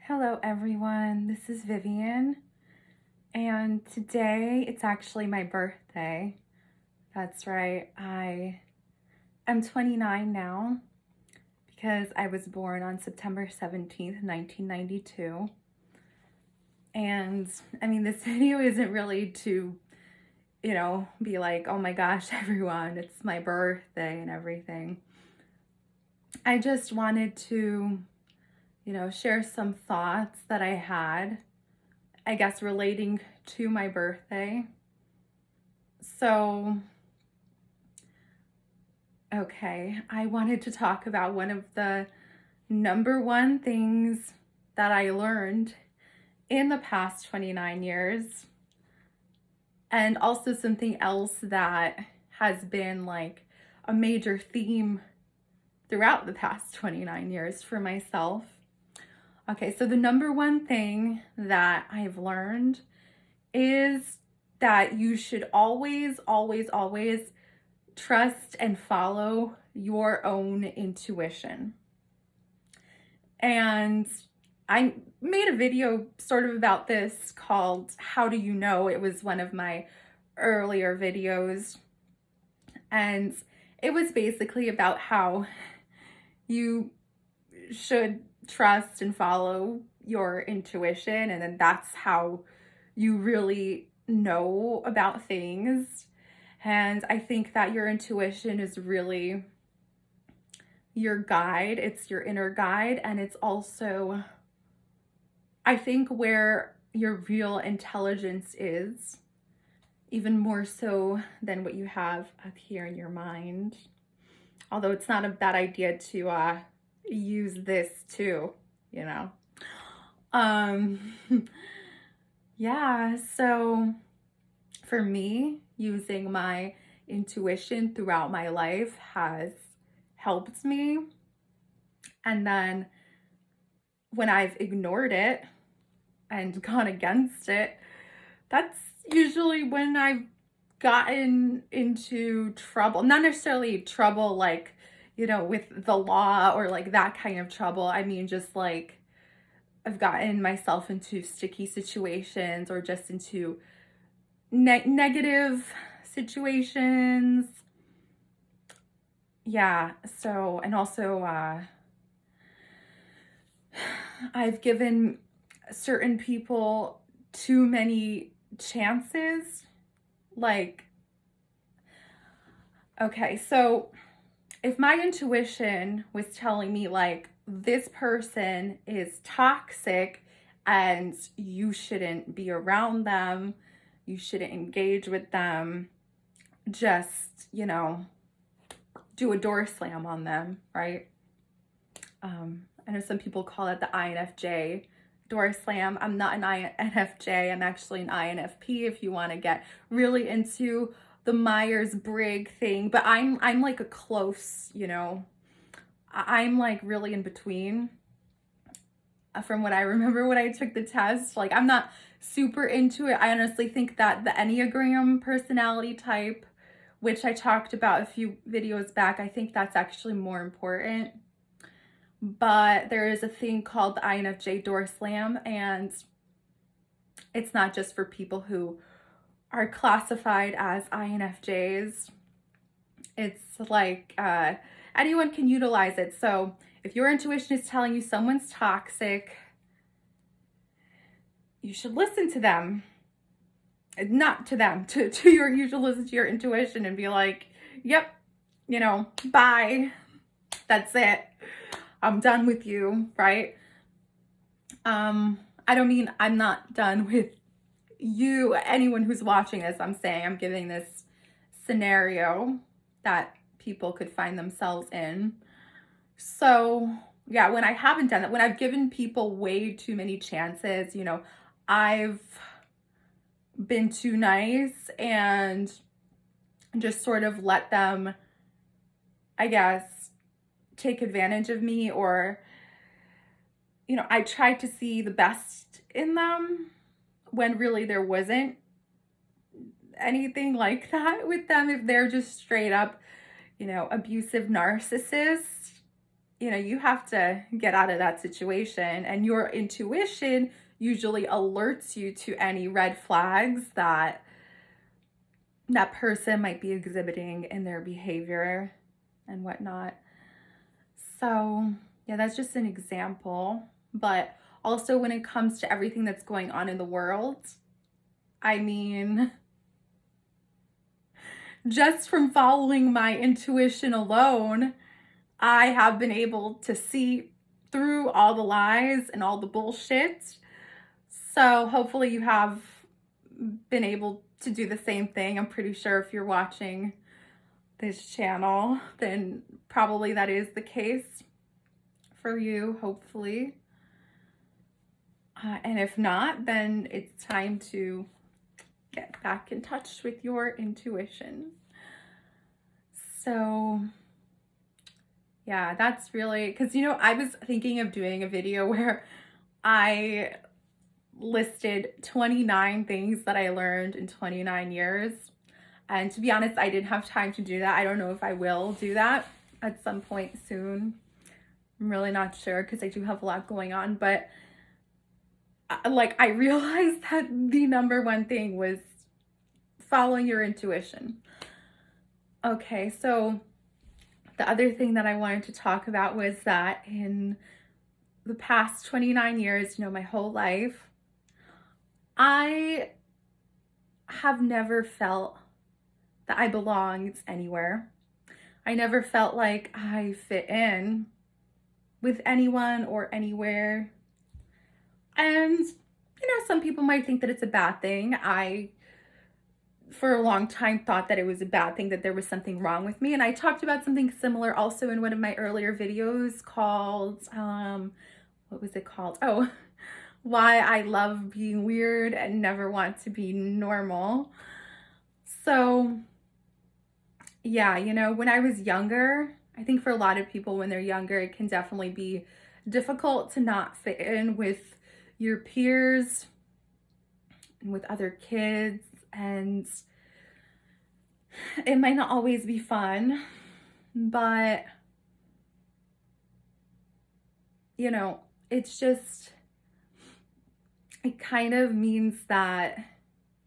Hello, everyone. This is Vivian, and today it's actually my birthday. That's right. I am 29 now because I was born on September 17th, 1992. And I mean, this video isn't really to, be like, oh my gosh, everyone, it's my birthday and everything. I just wanted to, share some thoughts that I had, I guess, relating to my birthday. So, okay, I wanted to talk about one of the number one things that I learned in the past 29 years, and also something else that has been like a major theme throughout the past 29 years for myself. Okay, so the number one thing that I've learned is that you should always, always, always trust and follow your own intuition. And I made a video sort of about this called How Do You Know? It was one of my earlier videos. And it was basically about how you should trust and follow your intuition, and then that's how you really know about things. And I think that your intuition is really your guide. It's your inner guide, and it's also, I think, where your real intelligence is, even more so than what you have up here in your mind. Although it's not a bad idea to use this too, you know. Yeah, so for me, using my intuition throughout my life has helped me. And then when I've ignored it and gone against it, that's usually when I've gotten into trouble. Not necessarily trouble like, with the law or like that kind of trouble. I mean, just like I've gotten myself into sticky situations or just into negative situations. Yeah, so, and also, I've given certain people too many chances. Like, okay, so if my intuition was telling me, like, this person is toxic and you shouldn't be around them, you shouldn't engage with them, just, do a door slam on them, right? I know some people call it the INFJ door slam. I'm not an INFJ. I'm actually an INFP if you want to get really into the Myers-Briggs thing. But I'm like a close, I'm like really in between. From what I remember when I took the test, like I'm not super into it. I honestly think that the Enneagram personality type, which I talked about a few videos back, I think that's actually more important. But there is a thing called the INFJ door slam, and it's not just for people who are classified as INFJs. It's like anyone can utilize it. So if your intuition is telling you someone's toxic, you should listen to them. Not to them, you should listen to your intuition and be like, yep, bye. That's it. I'm done with you, right? I don't mean I'm not done with you, anyone who's watching this. I'm saying I'm giving this scenario that people could find themselves in. So, yeah, when I haven't done that, when I've given people way too many chances, I've been too nice and just sort of let them, I guess, take advantage of me, or I tried to see the best in them when really there wasn't anything like that with them. If they're just straight up, abusive narcissists, you know, you have to get out of that situation, and your intuition usually alerts you to any red flags that that person might be exhibiting in their behavior and whatnot. So, yeah, that's just an example. But also, when it comes to everything that's going on in the world, I mean, just from following my intuition alone, I have been able to see through all the lies and all the bullshit. So hopefully you have been able to do the same thing. I'm pretty sure if you're watching this channel, then probably that is the case for you, hopefully. And if not, then it's time to get back in touch with your intuition. So yeah, that's really, because, you know, I was thinking of doing a video where I listed 29 things that I learned in 29 years. And to be honest, I didn't have time to do that. I don't know if I will do that at some point soon. I'm really not sure because I do have a lot going on. But like, I realized that the number one thing was following your intuition. Okay, so the other thing that I wanted to talk about was that in the past 29 years, you know, my whole life, I have never felt that I belonged anywhere. I never felt like I fit in with anyone or anywhere. And, you know, some people might think that it's a bad thing. I, for a long time, thought that it was a bad thing, that there was something wrong with me. And I talked about something similar also in one of my earlier videos called, what was it called? Oh, why I love being weird and never want to be normal. So yeah, you know, when I was younger, I think for a lot of people when they're younger, it can definitely be difficult to not fit in with your peers and with other kids, and it might not always be fun, but you know, it's just, it kind of means that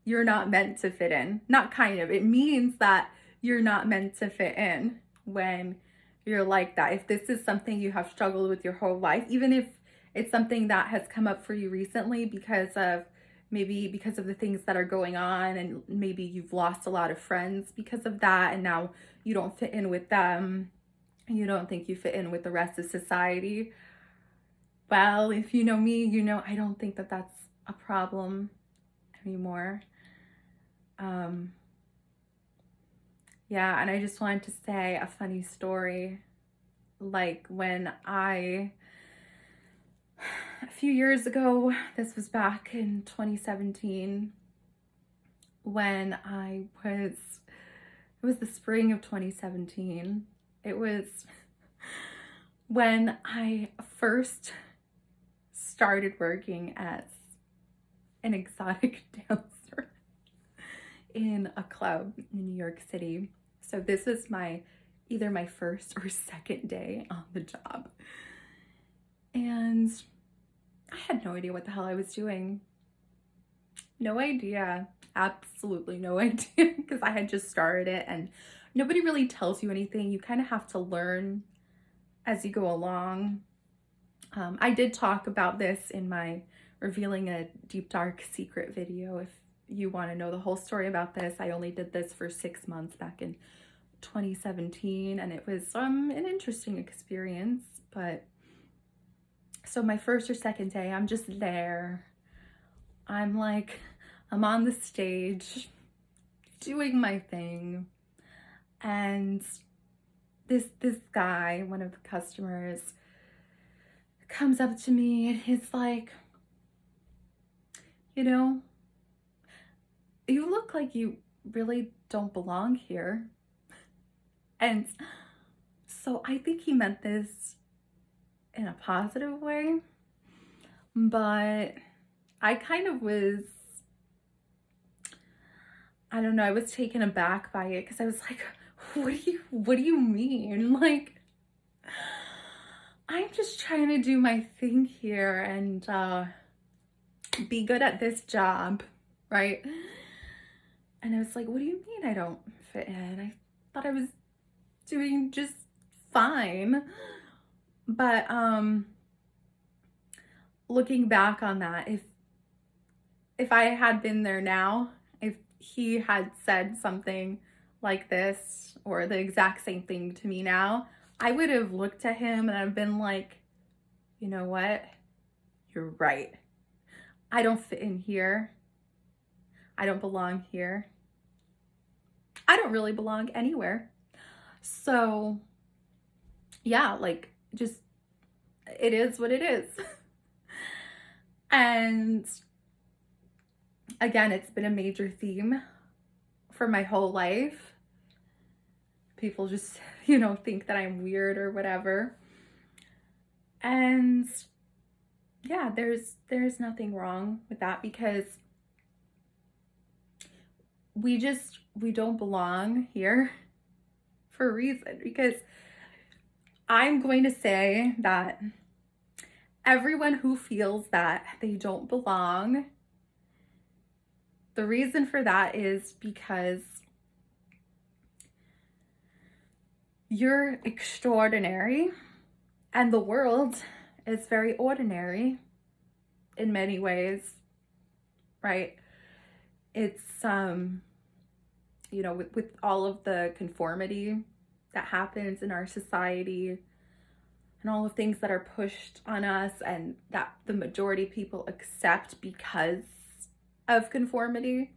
you're not meant to fit in. Not kind of, it means that you're not meant to fit in when you're like that. If this is something you have struggled with your whole life, even if it's something that has come up for you recently because of the things that are going on, and maybe you've lost a lot of friends because of that, and now you don't fit in with them, and you don't think you fit in with the rest of society. Well, if you know me, you know I don't think that that's a problem anymore. Yeah, and I just wanted to say a funny story. Like when a few years ago, this was back in 2017, when it was the spring of 2017. It was when I first started working as an exotic dancer in a club in New York City. So this was either my first or second day on the job. And I had no idea what the hell I was doing. No idea. Absolutely no idea, because I had just started it, and nobody really tells you anything. You kind of have to learn as you go along. I did talk about this in my Revealing a Deep Dark Secret video. If you want to know the whole story about this, I only did this for 6 months back in 2017, and it was an interesting experience. But so my first or second day, I'm just there. I'm on the stage doing my thing, and this guy, one of the customers, comes up to me and he's like, you know, you look like you really don't belong here. And so I think he meant this in a positive way, but I kind of was, I don't know, I was taken aback by it, because I was like, what do you mean? Like, I'm just trying to do my thing here and be good at this job, right? And I was like, what do you mean I don't fit in? I thought I was doing just fine. But looking back on that, if I had been there now, if he had said something like this or the exact same thing to me now, I would have looked at him and I've been like, you know what? You're right. I don't fit in here. I don't belong here. I don't really belong anywhere. So, yeah, like, just, it is what it is. And again, it's been a major theme for my whole life. People just, think that I'm weird or whatever. And yeah, there's nothing wrong with that, because we don't belong here for a reason. Because I'm going to say that everyone who feels that they don't belong, the reason for that is because you're extraordinary and the world is very ordinary in many ways, right? It's with all of the conformity that happens in our society and all the things that are pushed on us and that the majority of people accept because of conformity,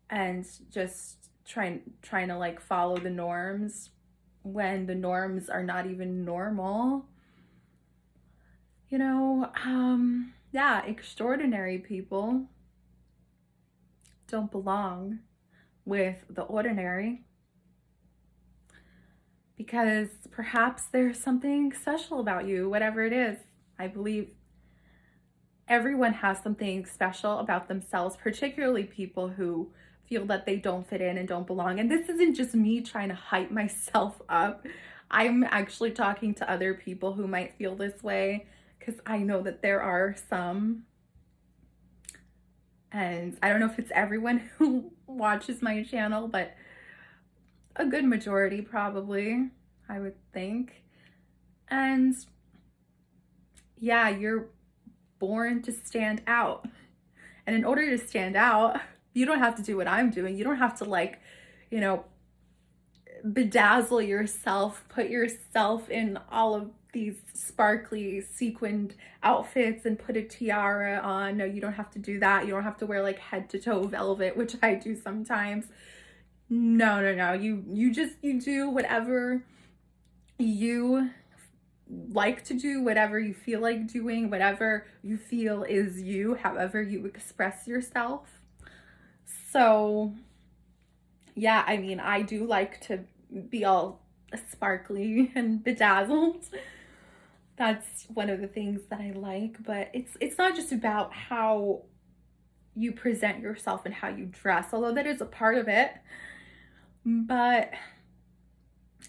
and just trying to like follow the norms when the norms are not even normal. Yeah, extraordinary people don't belong with the ordinary, because perhaps there's something special about you, whatever it is. I believe everyone has something special about themselves, particularly people who feel that they don't fit in and don't belong. And this isn't just me trying to hype myself up. I'm actually talking to other people who might feel this way, because I know that there are some. And I don't know if it's everyone who watches my channel, but a good majority probably, I would think. And yeah, you're born to stand out. And in order to stand out, you don't have to do what I'm doing. You don't have to bedazzle yourself, put yourself in all of these sparkly sequined outfits and put a tiara on. No, you don't have to do that. You don't have to wear like head to toe velvet, which I do sometimes. No. You do whatever you like to do, whatever you feel like doing, whatever you feel is you, however you express yourself. So yeah, I mean, I do like to be all sparkly and bedazzled. That's one of the things that I like, but it's not just about how you present yourself and how you dress, although that is a part of it. But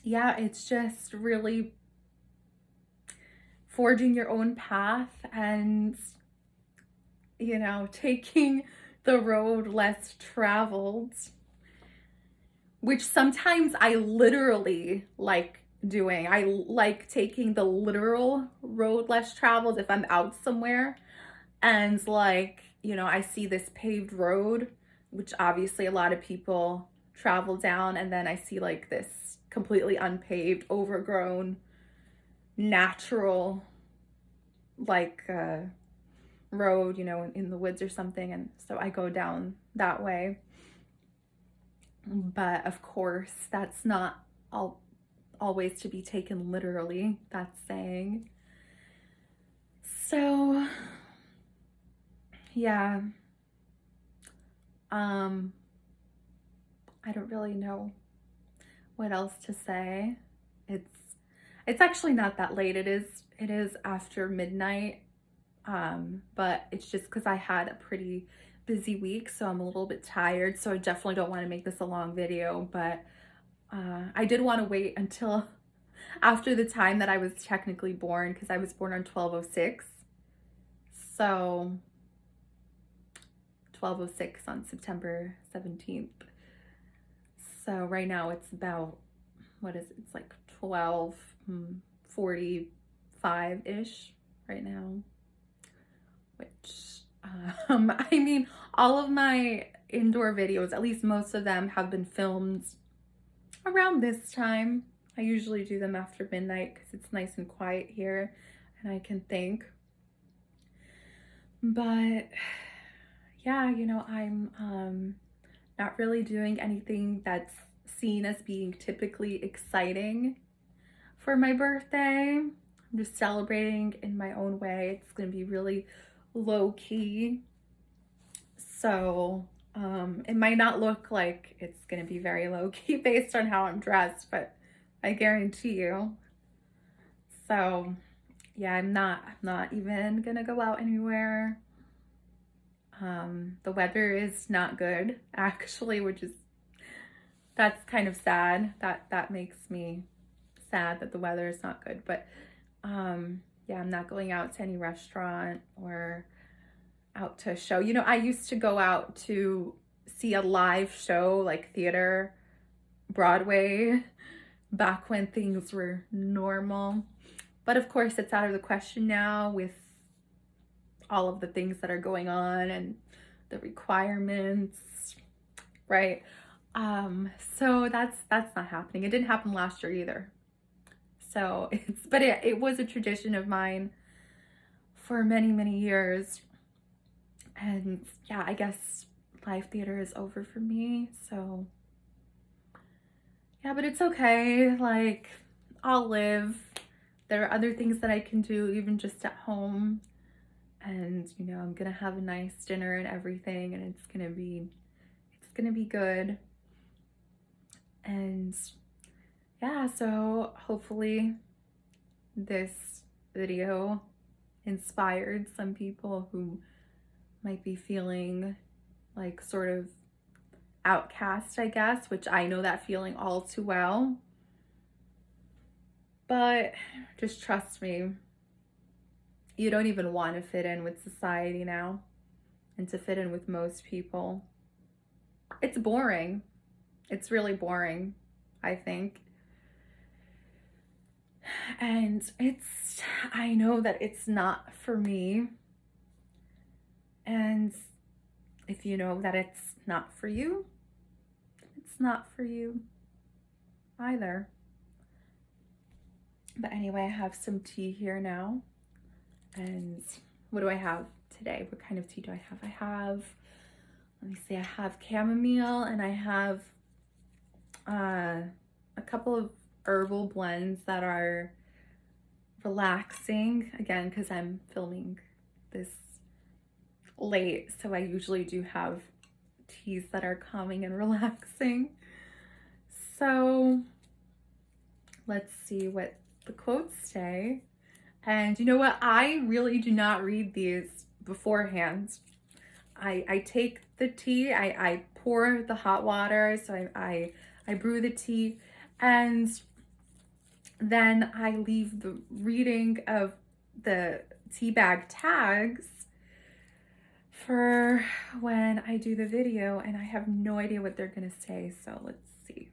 yeah, it's just really forging your own path and, taking the road less traveled, which sometimes I literally like doing. I like taking the literal road less traveled if I'm out somewhere and I see this paved road, which obviously a lot of people travel down, and then I see like this completely unpaved, overgrown, natural road, in the woods or something, and so I go down that way. But of course, that's not always to be taken literally, that's saying. So yeah, I don't really know what else to say. It's actually not that late. It is after midnight. But it's just because I had a pretty busy week, so I'm a little bit tired. So I definitely don't want to make this a long video, but I did want to wait until after the time that I was technically born, because I was born on 1206. So 1206 on September 17th. So right now it's about, what is it? It's like 12:45-ish right now, which, I mean, all of my indoor videos, at least most of them, have been filmed around this time. I usually do them after midnight because it's nice and quiet here and I can think. But yeah, you know, I'm not really doing anything that's seen as being typically exciting for my birthday. I'm just celebrating in my own way. It's gonna be really low key. So it might not look like it's gonna be very low key based on how I'm dressed, but I guarantee you. So yeah, I'm not even gonna go out anywhere. The weather is not good actually, that's kind of sad. That makes me sad that the weather is not good. But yeah, I'm not going out to any restaurant or out to a show. You know, I used to go out to see a live show, like theater, Broadway, back when things were normal. But of course, it's out of the question now with all of the things that are going on and the requirements, right? So that's not happening. It didn't happen last year either. So it was a tradition of mine for many years. And yeah, I guess live theater is over for me. So yeah, but it's okay. Like, I'll live. There are other things that I can do even just at home. And you know, I'm gonna have a nice dinner and everything, and it's gonna be good. And yeah, so hopefully this video inspired some people who might be feeling like sort of outcast, I guess, which I know that feeling all too well. But just trust me, you don't even want to fit in with society now and to fit in with most people. It's boring. It's really boring, I think. And I know that it's not for me. And if you know that it's not for you, it's not for you either. But anyway, I have some tea here now. And what do I have today? What kind of tea do I have? Let me see, I have chamomile and I have a couple of herbal blends that are relaxing, again, because I'm filming this late, so I usually do have teas that are calming and relaxing. So let's see what the quotes say. And you know what? I really do not read these beforehand. I take the tea, I pour the hot water, so I brew the tea, and then I leave the reading of the tea bag tags for when I do the video, and I have no idea what they're gonna say. So let's see.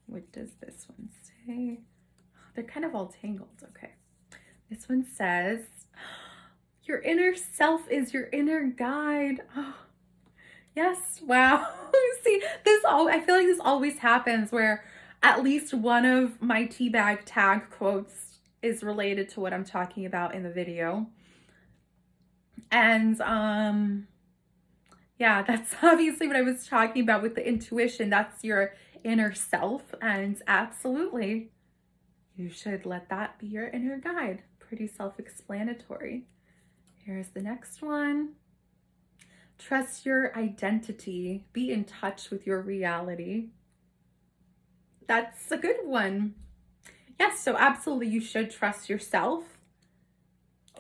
What does this one say? They're kind of all tangled. Okay. This one says, your inner self is your inner guide. Oh, yes. Wow. See, I feel like this always happens where at least one of my tea bag tag quotes is related to what I'm talking about in the video. And yeah, that's obviously what I was talking about with the intuition. That's your inner self, and absolutely you should let that be your inner guide. Pretty self-explanatory. Here's the next one. Trust your identity. Be in touch with your reality. That's a good one. Yes, so absolutely you should trust yourself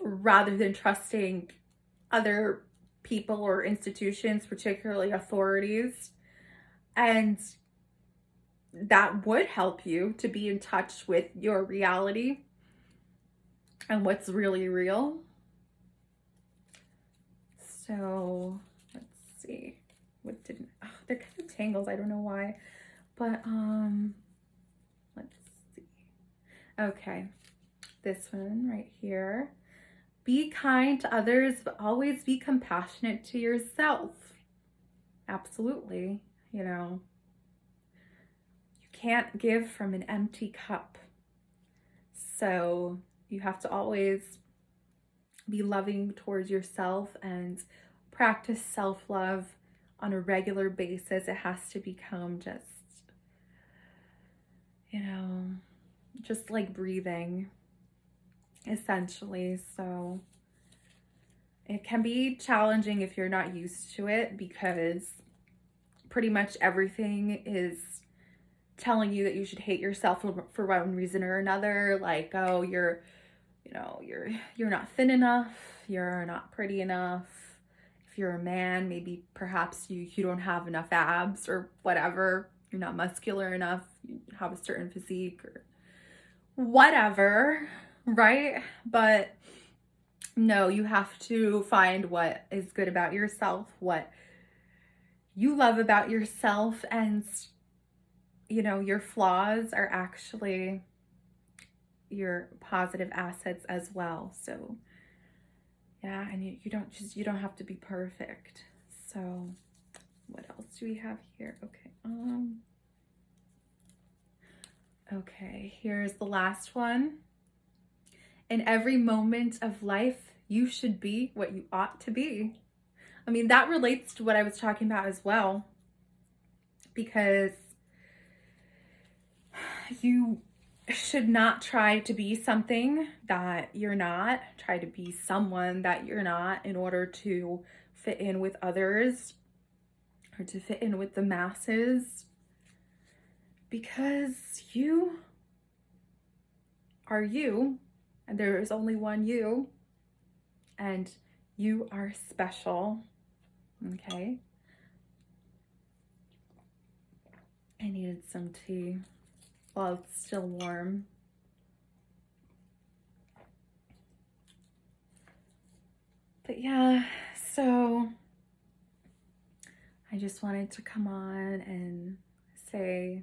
rather than trusting other people or institutions, particularly authorities. And that would help you to be in touch with your reality and what's really real. So let's see. What didn't, oh, they're kind of tangled. I don't know why. But let's see. Okay. This one right here. Be kind to others, but always be compassionate to yourself. Absolutely. You know, you can't give from an empty cup. So you have to always be loving towards yourself and practice self-love on a regular basis. It has to become just, you know, just like breathing, essentially. So it can be challenging if you're not used to it, because pretty much everything is telling you that you should hate yourself for one reason or another. Like, oh, you're not thin enough, you're not pretty enough. If you're a man, maybe perhaps you don't have enough abs or whatever. You're not muscular enough, you have a certain physique or whatever, right? But no, you have to find what is good about yourself, what you love about yourself, and you know, your flaws are actually your positive assets as well. So yeah, and you don't have to be perfect. So what else do we have here? Okay, here's the last one. In every moment of life, you should be what you ought to be. I mean, that relates to what I was talking about as well, because you should not try to be something that you're not. Try to be someone that you're not in order to fit in with others or to fit in with the masses, because you are you, and there is only one you, and you are special. Okay. I needed some tea while it's still warm. But yeah, so I just wanted to come on and say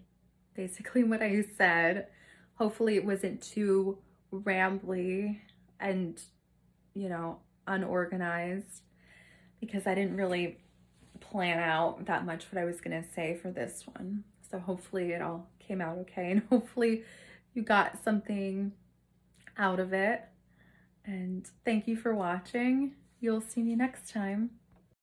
basically what I said. Hopefully it wasn't too rambly and, you know, unorganized, because I didn't really plan out that much what I was gonna say for this one. So hopefully it all came out okay, and hopefully you got something out of it. And thank you for watching. You'll see me next time.